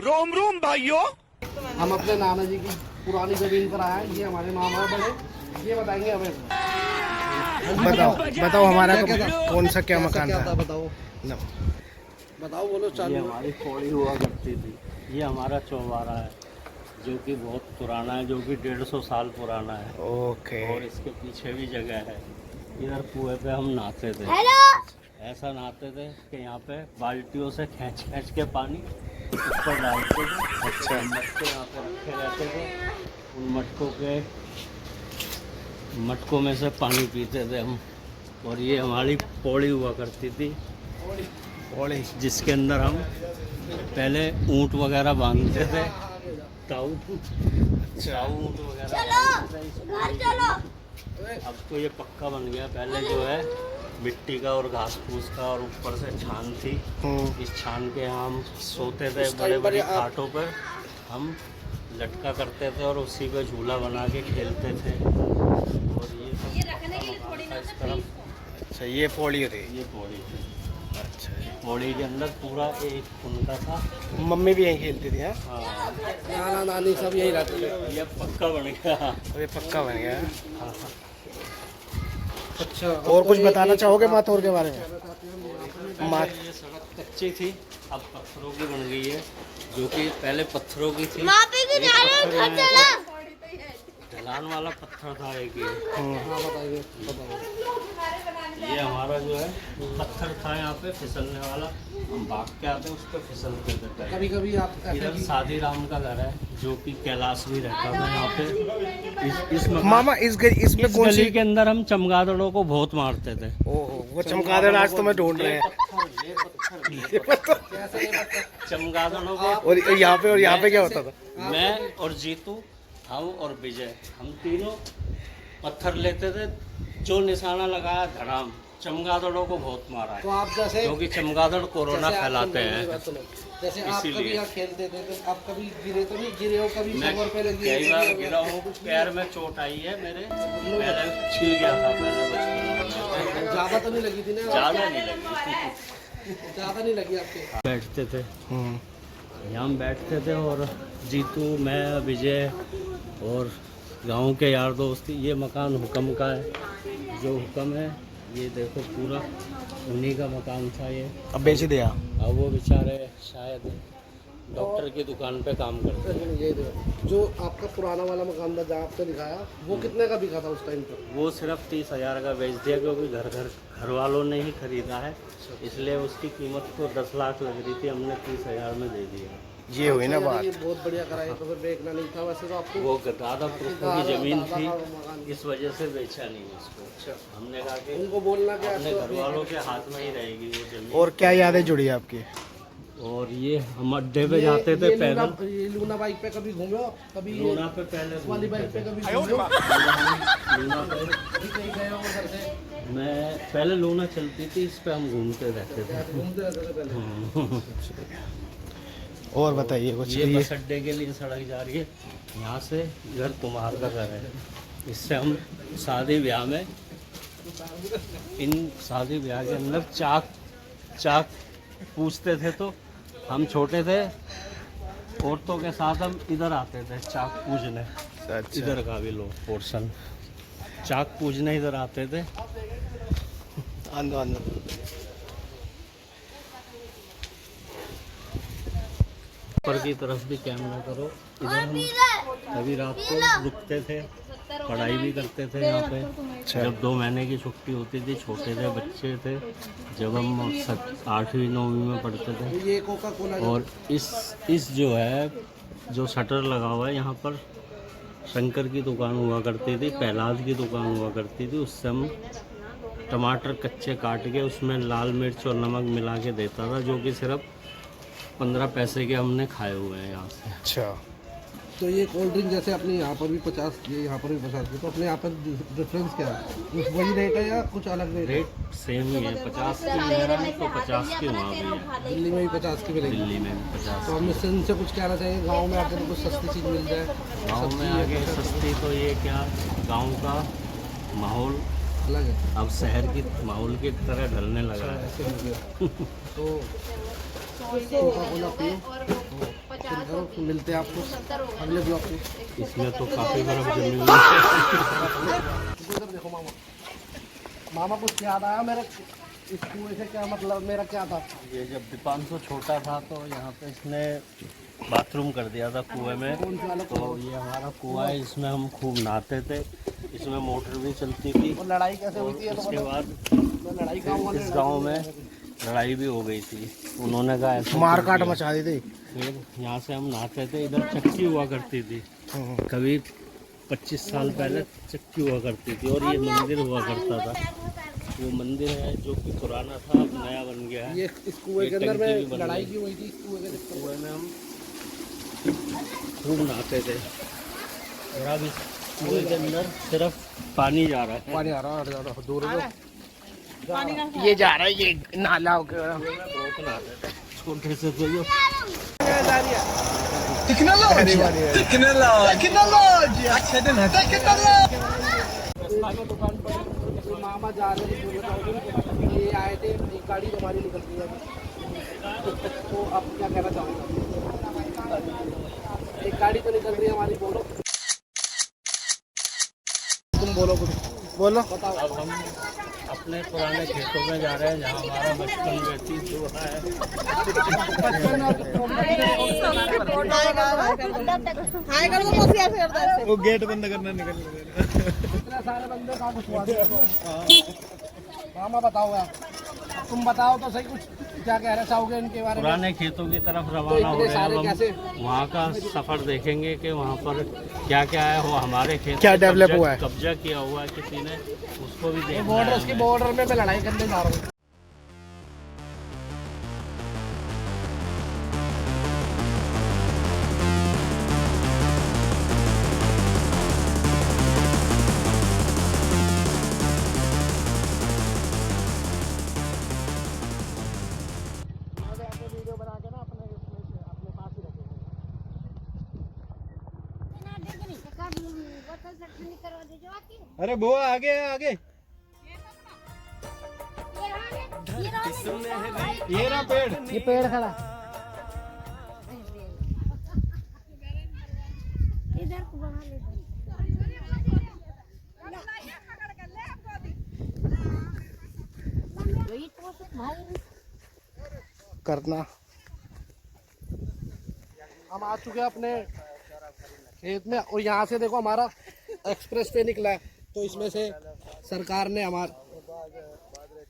रोम रोम भाइयों। हम अपने नाना जी की पुरानी जमीन पर आए हैं। ये हमारे मामा बड़े, ये बताएंगे हमें। बताओ हमारा कौन सा क्या मकान था? बताओ बताओ, बोलो ये चालू। हमारी पौड़ी हुआ करती थी। ये हमारा चौबारा है जो कि बहुत पुराना है, जो कि 150 साल पुराना है। ओके। और इसके पीछे भी जगह है। इधर कुएं पे हम नहाते थे। ऐसा नहाते थे कि यहाँ पे बाल्टियों से खींच खींच के पानी ऊपर डालते थे। अच्छा। मटके यहाँ पे रखे रहते थे। उन मटकों में से पानी पीते थे हम। और ये हमारी पौड़ी हुआ करती थी, पौड़ी जिसके अंदर हम पहले ऊँट वगैरह बांधते थे। ताऊ ऊँट वगैरह। अब तो ये पक्का बन गया। पहले जो है मिट्टी का और घास फूस का, और ऊपर से छान थी। इस छान के हम सोते थे। बड़े बड़े खाटों पर हम लटका करते थे और उसी पे झूला बना के खेलते थे। और ये रखने के लिए थोड़ी ना इस तरफ। अच्छा, ये पौड़ी थी। ये पौड़ी थी। अच्छा, पौड़ी के अंदर पूरा एक कुंडा था। मम्मी भी यहीं खेलती थी? हाँ, नाना नानी सब यही रहते थे। ये पक्का बन गया। अब ये पक्का बन गया। अच्छा, और कुछ बताना चाहोगे माथौर के बारे में? ये सड़क कच्ची थी, अब पत्थरों की बन गई है, जो कि पहले पत्थरों की थी। ढलान वाला पत्थर था एक ये। हाँ बताइए। ये हमारा जो है पत्थर था यहाँ पे फिसलने वाला। हम भाग के आते उस पर फिसलते थे। कभी कभी आप इधर सादी राम का घर है, जो कि कैलाश भी रहता था यहाँ पे। इस मामा इसमें कौन सी गली के अंदर हम चमगादड़ों को बहुत मारते थे। ओहो, वो चमगादड़ आज तो मैं ढूंढ रहे हैं। चमगादड़ों को। और यहाँ पे क्या होता था? मैं और जीतू, हम और विजय, हम तीनों पत्थर लेते थे। जो निशाना लगाया धड़ाम। चमगादड़ों को बहुत मारा तो है, आप जैसे क्योंकि चमगादड़ कोरोना फैलाते हैं। जैसे आप कभी इसीलिए। यहाँ खेलते थे तो आप कभी गिरे तो नहीं? गिरे हो कभी? मैं कमर पे लगी कई बार है? गिरा हूँ, पैर में चोट आई है मेरे। पहले छिल गया था पहले बचपन में। ज्यादा तो नहीं लगी थी ना? ज़्यादा नहीं लगी। ज्यादा नहीं लगी आपके? बैठते थे यहाँ, हम बैठते थे और जीतू, मैं, विजय और गांव के यार दोस्त। ये मकान हुक्म का है। जो हुक्म है ये देखो, पूरा उन्हीं का मकान था ये। अब बेच दिया। अब वो बेचारे शायद डॉक्टर की दुकान पे काम करते हैं। ये देखो, जो आपका पुराना वाला मकान था जहाँ आपने दिखाया, वो कितने का बिका था उस टाइम पर? वो सिर्फ 30,000 का बेच दिया, क्योंकि घर वालों ने ही खरीदा है, इसलिए उसकी कीमत तो 10 लाख लग रही थी। हमने 30,000 में दे दिया। ये हुई ना बात। ये बहुत बढ़िया कराया, तो फिर बेचना नहीं था वैसे तो आपको। वो दादा पुरखों की जमीन थी, मकान। इस वजह से बेचा नहीं उसको। हमने कहा कि उनको बोलना क्या, अपने घर वालों के हाथ में ही रहेगी वो जमीन। और क्या यादें जुड़ी आपकी? और ये हम अड्डे पे जाते थे पैदल। ये लूना बाइक पे कभी घूमे हो? कभी लूना पे पहले वाली बाइक पे कभी घूमे हो? लूना पे कहीं गए हो उधर से? मैं पहले लूना चलती थी, इस पे हम घूमते रहते थे। घूमते रहते थे पहले। और बताइए कुछ। ये बस अड्डे के लिए सड़क जा रही है। यहाँ से घर कुम्हार का घर है। इससे हम शादी ब्याह में, इन शादी ब्याह के अंदर चाक पूछते थे। तो हम छोटे थे, औरतों के साथ हम इधर आते थे चाक पूजने। अच्छा। इधर का भी लो पोर्शन, चाक पूजने इधर आते थे। अंदर ऊपर की तरफ भी कैमरा करो। इधर हम कभी रात को रुकते थे, पढ़ाई भी करते थे यहाँ पे। जब 2 महीने की छुट्टी होती थी, छोटे थे, बच्चे थे, जब हम 8वीं 9वीं में पढ़ते थे। ये कोका कोला। और इस जो है, जो शटर लगा हुआ है यहाँ पर, शंकर की दुकान हुआ करती थी, प्रहलाद की दुकान हुआ करती थी। उससे हम टमाटर कच्चे काट के उसमें लाल मिर्च और नमक मिला के देता था, जो कि सिर्फ 15 पैसे के हमने खाए हुए हैं यहाँ से। अच्छा। तो ये कोल्ड ड्रिंक जैसे अपने यहाँ पर भी 50, ये यहाँ पर भी 50 की, तो अपने यहाँ पर डिफरेंस क्या है? वही रेट है या कुछ अलग रेट है? रेट सेम ही है। 50 की मेरा है तो 50 की वहाँ भी है। दिल्ली में भी 50 की मिलेगी? दिल्ली में भी 50। तो हम इससे इनसे कुछ कहना चाहिए, गांव में आके तो कुछ सस्ती चीज़ मिल जाए। गाँव में आगे सस्ती तो ये क्या, गाँव का माहौल अलग है, अब शहर की माहौल की तरह ढलने लगा है। ऐसे हो गया। तो कोका कोला पियो, फिर मिलते हैं आपको अगले ब्लॉग में। इसमें तो काफ़ी बर्फ जमी हुई है। उधर देखो मामा, मामा कुछ याद आया मेरे इस कुएं से? क्या मतलब मेरा क्या था? ये जब दीपांशु छोटा था तो यहाँ पे इसने बाथरूम कर दिया था कुएं में। कौन सा वाला? तो ये हमारा कुआं है, इसमें हम खूब नहाते थे, इसमें मोटर भी चलती थी। और लड़ाई कैसे हुई थी? उसके बाद लड़ाई इस गांव में लड़ाई भी हो गई थी। उन्होंने कहा ऐसा मारकाट मचा दी थी। फिर यहाँ से हम नहाते थे। इधर चक्की हुआ करती थी, कभी 25 साल पहले चक्की हुआ करती थी और ये मंदिर हुआ करता था। वो मंदिर है जो कि पुराना था, अब नया बन गया है। ये इस कुएं के अंदर टंकी भी में बन लड़ाई गई। की हुई थी? इस कुएं के कुएं में हम खूब नहाते थे और अब इस कुएं के अंदर सिर्फ पानी जा रहा है। पानी आ रहा है, दूर है। ये जा रहा है, ये नाला हो गया। बहुत नहाते थे छोटे से तो। जो दुकान पर तो मामा जा रहे थे, ये आए थे, एक गाड़ी हमारी निकल गई अभी। तो अब क्या कहना चाहूँगा? एक गाड़ी तो निकल रही है हमारी, बोलो तुम, बोलो कुछ, बोलो। बताओ। अब हम अपने पुराने खेतों में जा रहे हैं जहाँ हमारा बचपन व्यतीत हुआ है। वो गेट बंद करना, निकल इतने सारे बंदे का कुछ हुआ मामा बताओ यार, तुम बताओ तो सही कुछ, क्या कह रहे चाहोगे इनके बारे में? पुराने खेतों की तरफ तो रवाना हो इतने रहे हैं। सारे अब कैसे? हम वहाँ का सफर देखेंगे कि वहाँ पर क्या क्या है। वो हमारे खेत क्या पे डेवलप कब्जा- हुआ है? कब्जा किया हुआ है किसी ने, उसको भी देखना बॉर्डर, है उसकी हमें। बॉर्डर में मैं लड़ाई करने जा रहा हूँ। वीडियो बना के ना अपने पास ही रखेंगे। अरे वो आगे आगे, ये रहा पेड़, ये पेड़ खड़ा इधर को बढ़ा ले। करना। हम आ चुके हैं अपने खेत में और यहाँ से देखो हमारा एक्सप्रेस वे निकला है। तो इसमें से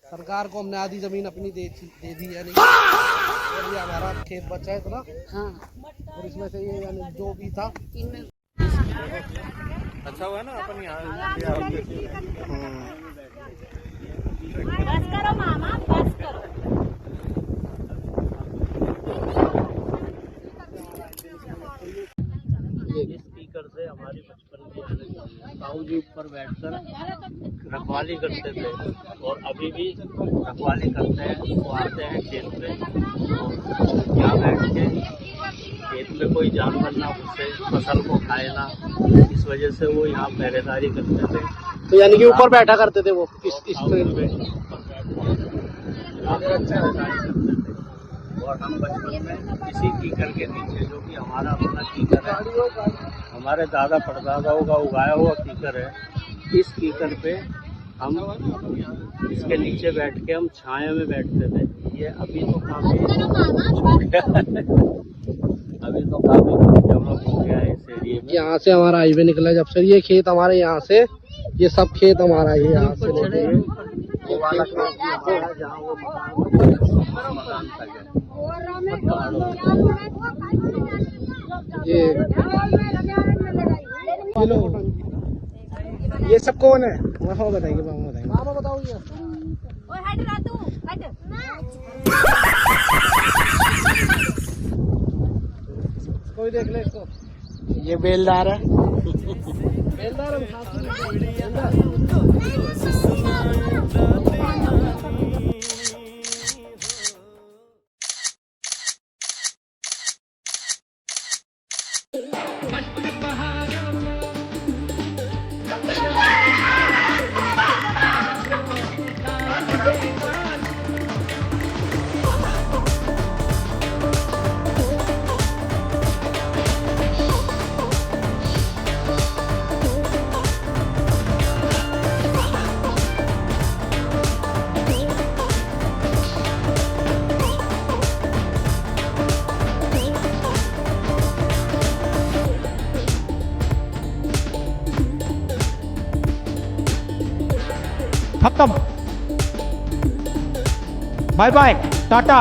सरकार को हमने आधी जमीन अपनी दे दी है, नहीं और ये हमारा खेत बचा है इतना। हाँ। और इसमें से ये यानी जो भी था अच्छा हुआ ना अपन यहाँ। बस करो मामा, बस करो। इस स्पीकर से हमारी बचपन की यादें, ताऊ जी ऊपर बैठकर रखवाली करते थे और अभी भी रखवाली करते हैं। वो आते हैं खेत पे और यहाँ बैठ के खेत में कोई जानवर ना घुसे, फसल को खाए ना, इस वजह से वो यहाँ पहरेदारी करते थे। तो यानी कि ऊपर बैठा करते थे वो इस ट्रेन पे। और हम बचपन में इसी कीकर के नीचे, जो कि हमारा अपना कीकर है, हमारे दादा परदादाओं का उगाया हुआ कीकर है, इस कीकर पे हम इसके नीचे बैठ के हम छाया में बैठते थे। ये अभी तो काफी डेवलप हो गया है इस एरिए में। यहाँ से हमारा हाईवे निकला है, जब से ये खेत हमारे यहाँ से, ये सब खेत हमारा है यहाँ से वो वाला जहाँ वो मकान था ये सब कौन है? वहाँ बताइए, मामा बताइए। मामा बताओ ये। ओए हट रातू, हट। कोई देख ले इसको। ये बेलदार है। बेलदार हम साथ में बेलदार। खत्म। Bye bye, Tata.